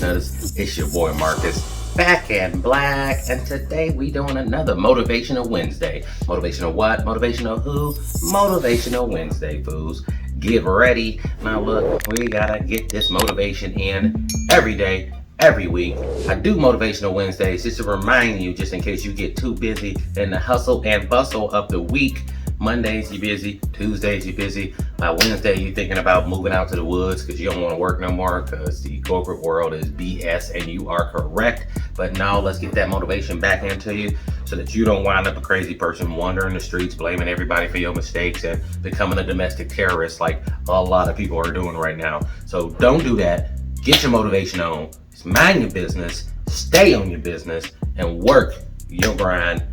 Listeners, it's your boy Marcus, back and black, and today we doing another Motivational Wednesday. Motivational what? Motivational who? Motivational Wednesday, fools. Get ready. Now look, we gotta get this motivation in every day, every week. I do Motivational Wednesdays just to remind you, just in case you get too busy in the hustle and bustle of the week. Mondays you're busy, Tuesdays you're busy, by Wednesday you're thinking about moving out to the woods because you don't want to work no more because the corporate world is BS, and you are correct. But now let's get that motivation back into you so that you don't wind up a crazy person wandering the streets, blaming everybody for your mistakes and becoming a domestic terrorist like a lot of people are doing right now. So don't do that. Get your motivation on. Mind your business, stay on your business, and work your grind.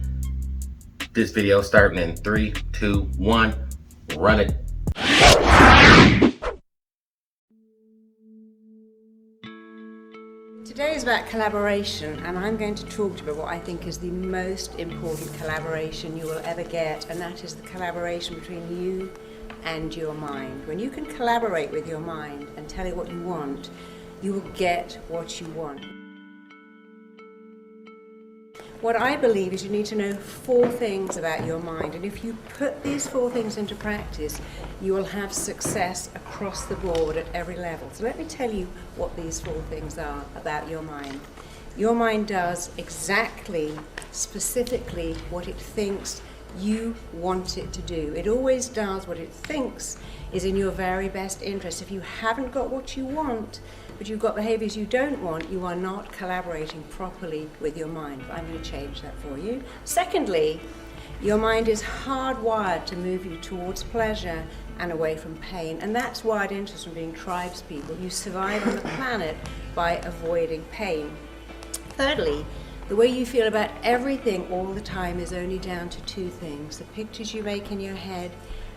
This video starting in 3, 2, 1, run it. Today is about collaboration, and I'm going to talk to you about what I think is the most important collaboration you will ever get, and that is the collaboration between you and your mind. When you can collaborate with your mind and tell it what you want, you will get what you want. What I believe is you need to know 4 things about your mind, and if you put these 4 things into practice, you will have success across the board at every level. So let me tell you what these 4 things are about your mind. Your mind does exactly, specifically, what it thinks you want it to do. It always does what it thinks is in your very best interest. If you haven't got what you want, but you've got behaviors you don't want, you are not collaborating properly with your mind. But I'm going to change that for you. Secondly, your mind is hardwired to move you towards pleasure and away from pain, and that's wired into us from being tribes people. You survive on the planet by avoiding pain. Thirdly, the way you feel about everything all the time is only down to 2 things: the pictures you make in your head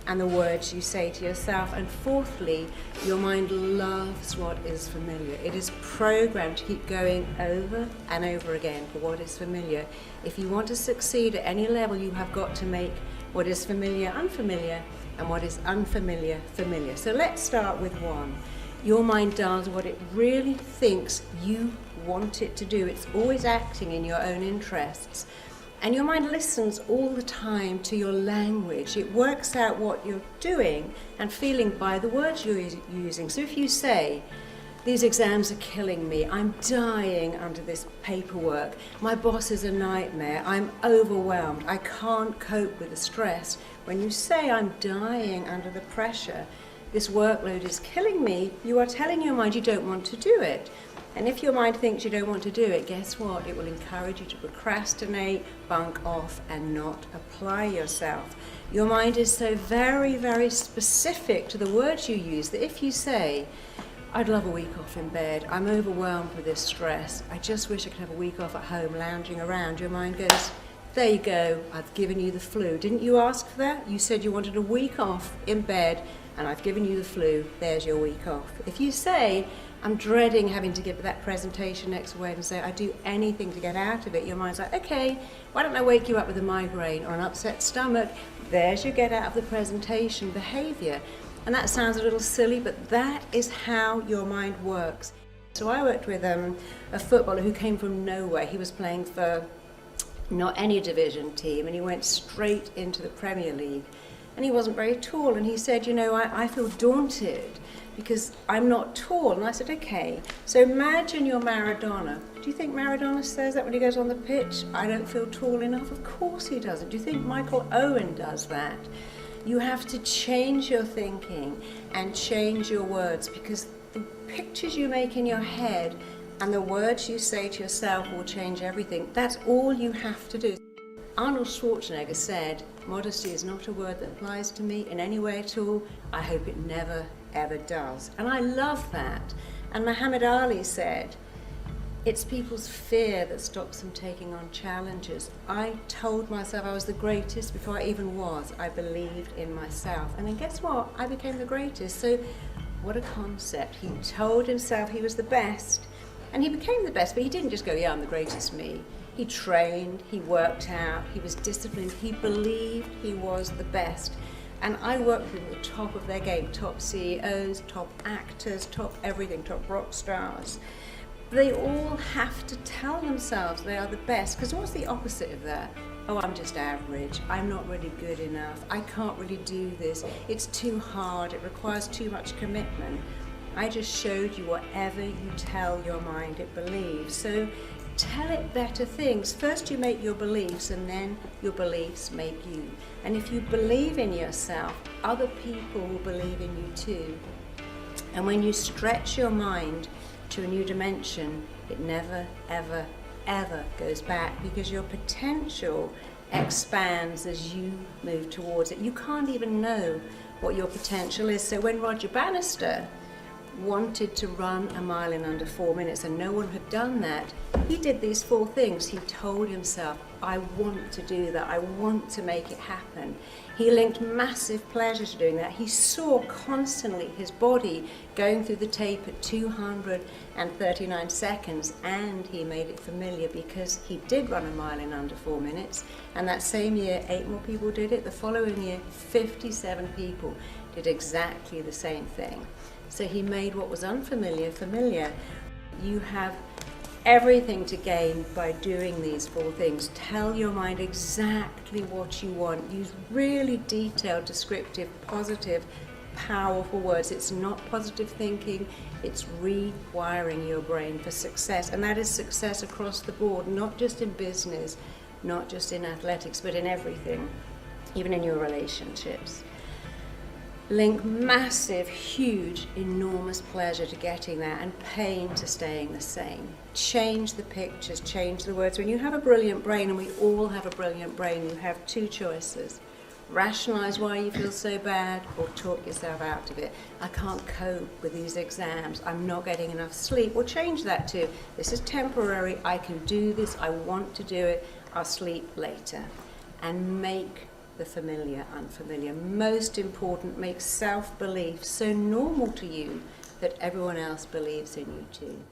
and the words you say to yourself. And fourthly, your mind loves what is familiar. It is programmed to keep going over and over again for what is familiar. If you want to succeed at any level, you have got to make what is familiar unfamiliar and what is unfamiliar familiar. So let's start with 1. Your mind does what it really thinks you want it to do. It's always acting in your own interests. And your mind listens all the time to your language. It works out what you're doing and feeling by the words you're using. So if you say, "These exams are killing me, I'm dying under this paperwork, my boss is a nightmare, I'm overwhelmed, I can't cope with the stress." When you say, "I'm dying under the pressure, this workload is killing me," you are telling your mind you don't want to do it. And if your mind thinks you don't want to do it, guess what? It will encourage you to procrastinate, bunk off, and not apply yourself. Your mind is so very, very specific to the words you use that if you say, "I'd love a week off in bed, I'm overwhelmed with this stress, I just wish I could have a week off at home lounging around," your mind goes, "There you go, I've given you the flu. Didn't you ask for that? You said you wanted a week off in bed, and I've given you the flu. There's your week off." If you say, "I'm dreading having to give that presentation next Wednesday, I'd do anything to get out of it," your mind's like, "Okay, why don't I wake you up with a migraine or an upset stomach?" There's your get out of the presentation behavior. And that sounds a little silly, but that is how your mind works. So I worked with a footballer who came from nowhere. He was playing for not any division team, and he went straight into the Premier League. And he wasn't very tall, and he said, I feel daunted because I'm not tall. And I said, okay, so imagine you're Maradona. Do you think Maradona says that when he goes on the pitch? "I don't feel tall enough"? Of course he doesn't. Do you think Michael Owen does that? You have to change your thinking and change your words, because the pictures you make in your head and the words you say to yourself will change everything. That's all you have to do. Arnold Schwarzenegger said, "Modesty is not a word that applies to me in any way at all. I hope it never, ever does." And I love that. And Muhammad Ali said, "It's people's fear that stops them taking on challenges." I told myself I was the greatest before I even was. I believed in myself. And then guess what? I became the greatest. So what a concept. He told himself he was the best, and he became the best. But he didn't just go, "Yeah, I'm the greatest me." He trained, he worked out, he was disciplined, he believed he was the best. And I worked with the top of their game, top CEOs, top actors, top everything, top rock stars. They all have to tell themselves they are the best, because what's the opposite of that? Oh, I'm just average, I'm not really good enough, I can't really do this, it's too hard, it requires too much commitment. I just showed you whatever you tell your mind it believes. So tell it better things. First you make your beliefs, and then your beliefs make you. And if you believe in yourself, other people will believe in you too. And when you stretch your mind to a new dimension, it never, ever, ever goes back, because your potential expands as you move towards it. You can't even know what your potential is. So when Roger Bannister wanted to run a mile in under 4 minutes and no one had done that, he did these 4 things. He told himself, I want to do that, I want to make it happen. He linked massive pleasure to doing that. He saw constantly his body going through the tape at 239 seconds, and he made it familiar because he did run a mile in under 4 minutes, and that same year 8 more people did it. The following year 57 people did exactly the same thing. So he made what was unfamiliar familiar. You have everything to gain by doing these 4 things. Tell your mind exactly what you want. Use really detailed, descriptive, positive, powerful words. It's not positive thinking, it's rewiring your brain for success. And that is success across the board, not just in business, not just in athletics, but in everything, even in your relationships. Link massive, huge, enormous pleasure to getting there and pain to staying the same. Change the pictures, change the words. When you have a brilliant brain, and we all have a brilliant brain, you have 2 choices. Rationalize why you feel so bad, or talk yourself out of it. I can't cope with these exams, I'm not getting enough sleep. Or change that to, this is temporary, I can do this, I want to do it, I'll sleep later. And make the familiar unfamiliar. Most important, make self-belief so normal to you that everyone else believes in you too.